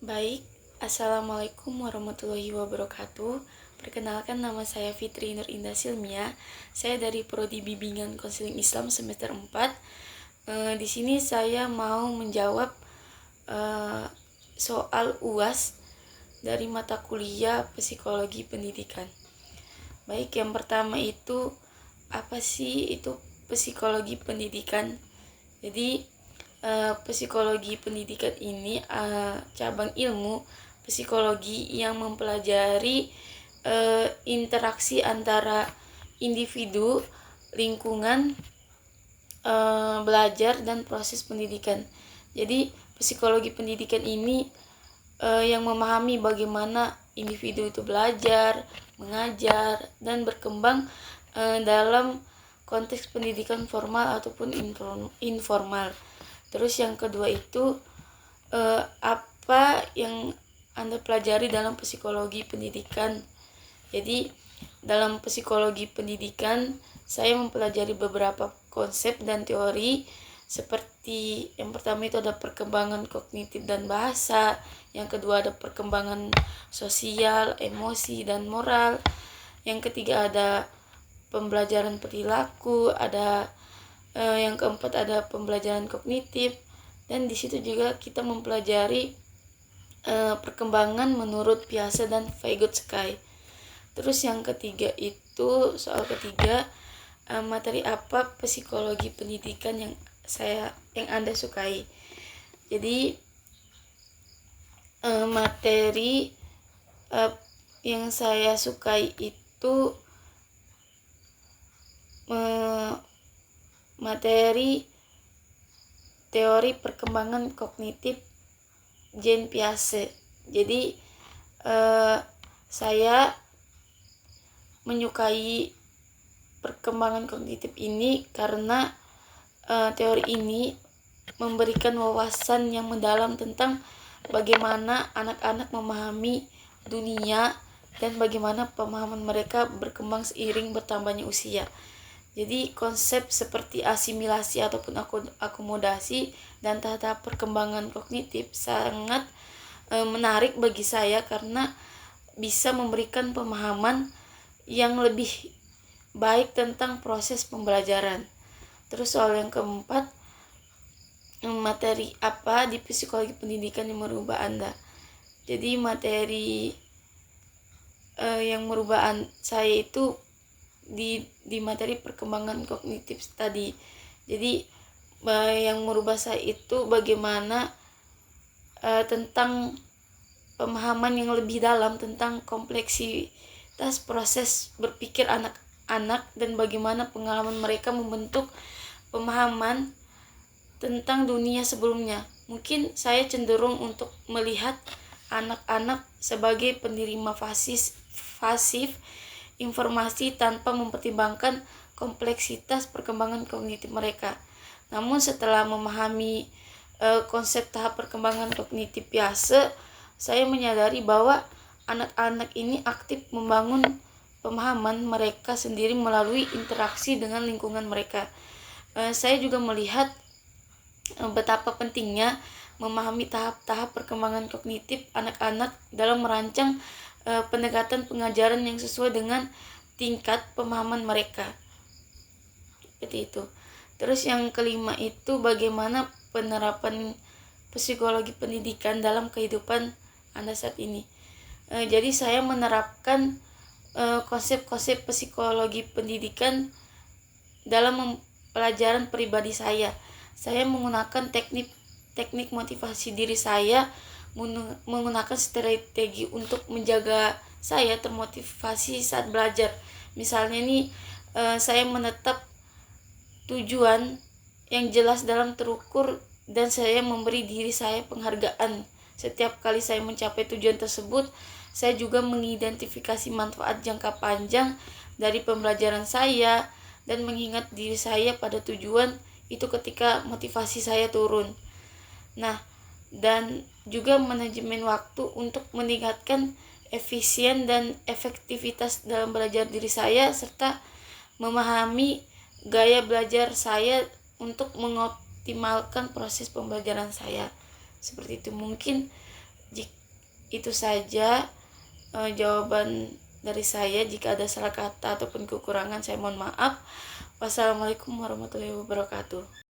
Baik, Assalamualaikum warahmatullahi wabarakatuh. Perkenalkan, nama saya Fitri Nur Indah Silmia. Saya dari Prodi Bimbingan Konseling Islam semester 4. Di sini saya mau menjawab soal UAS dari mata kuliah Psikologi Pendidikan. Baik, yang pertama itu apa sih itu psikologi pendidikan? Jadi psikologi pendidikan ini cabang ilmu psikologi yang mempelajari interaksi antara individu, lingkungan, belajar, dan proses pendidikan. Jadi psikologi pendidikan ini yang memahami bagaimana individu itu belajar, mengajar, dan berkembang dalam konteks pendidikan formal ataupun informal. Terus yang kedua itu apa yang Anda pelajari dalam psikologi pendidikan. Jadi dalam psikologi pendidikan saya mempelajari beberapa konsep dan teori, seperti yang pertama itu ada perkembangan kognitif dan bahasa, yang kedua ada perkembangan sosial, emosi, dan moral, yang ketiga ada pembelajaran perilaku, ada yang keempat ada pembelajaran kognitif, dan di situ juga kita mempelajari perkembangan menurut Piaget dan Vygotsky. Terus yang ketiga itu soal ketiga, materi apa psikologi pendidikan yang Anda sukai. Jadi materi yang saya sukai itu materi teori perkembangan kognitif Jean Piaget. Jadi saya menyukai perkembangan kognitif ini karena teori ini memberikan wawasan yang mendalam tentang bagaimana anak-anak memahami dunia dan bagaimana pemahaman mereka berkembang seiring bertambahnya usia. Jadi konsep seperti asimilasi ataupun akomodasi dan tahap perkembangan kognitif sangat menarik bagi saya karena bisa memberikan pemahaman yang lebih baik tentang proses pembelajaran. Terus soal yang keempat, materi apa di psikologi pendidikan yang merubah Anda? Jadi materi yang merubah saya itu di materi perkembangan kognitif tadi. Jadi yang merubah saya itu bagaimana tentang pemahaman yang lebih dalam tentang kompleksitas proses berpikir anak-anak dan bagaimana pengalaman mereka membentuk pemahaman tentang dunia sebelumnya. Mungkin saya cenderung untuk melihat anak-anak sebagai penerima pasif informasi tanpa mempertimbangkan kompleksitas perkembangan kognitif mereka. Namun setelah memahami konsep tahap perkembangan kognitif Piaget, saya menyadari bahwa anak-anak ini aktif membangun pemahaman mereka sendiri melalui interaksi dengan lingkungan mereka. Saya juga melihat betapa pentingnya memahami tahap-tahap perkembangan kognitif anak-anak dalam merancang pendekatan pengajaran yang sesuai dengan tingkat pemahaman mereka. Seperti itu. Terus yang kelima itu bagaimana penerapan psikologi pendidikan dalam kehidupan Anda saat ini. Jadi saya menerapkan konsep-konsep psikologi pendidikan dalam pelajaran pribadi saya. Saya menggunakan teknik motivasi diri saya, menggunakan strategi untuk menjaga saya termotivasi saat belajar. Misalnya nih, saya menetap tujuan yang jelas dalam terukur dan saya memberi diri saya penghargaan. Setiap kali saya mencapai tujuan tersebut, saya juga mengidentifikasi manfaat jangka panjang dari pembelajaran saya dan mengingat diri saya pada tujuan itu ketika motivasi saya turun. Nah, dan juga manajemen waktu untuk meningkatkan efisien dan efektivitas dalam belajar diri saya serta memahami gaya belajar saya untuk mengoptimalkan proses pembelajaran saya. Seperti itu. Mungkin Itu saja jawaban dari saya. Jika ada salah kata ataupun kekurangan, saya mohon maaf. Wassalamualaikum warahmatullahi wabarakatuh.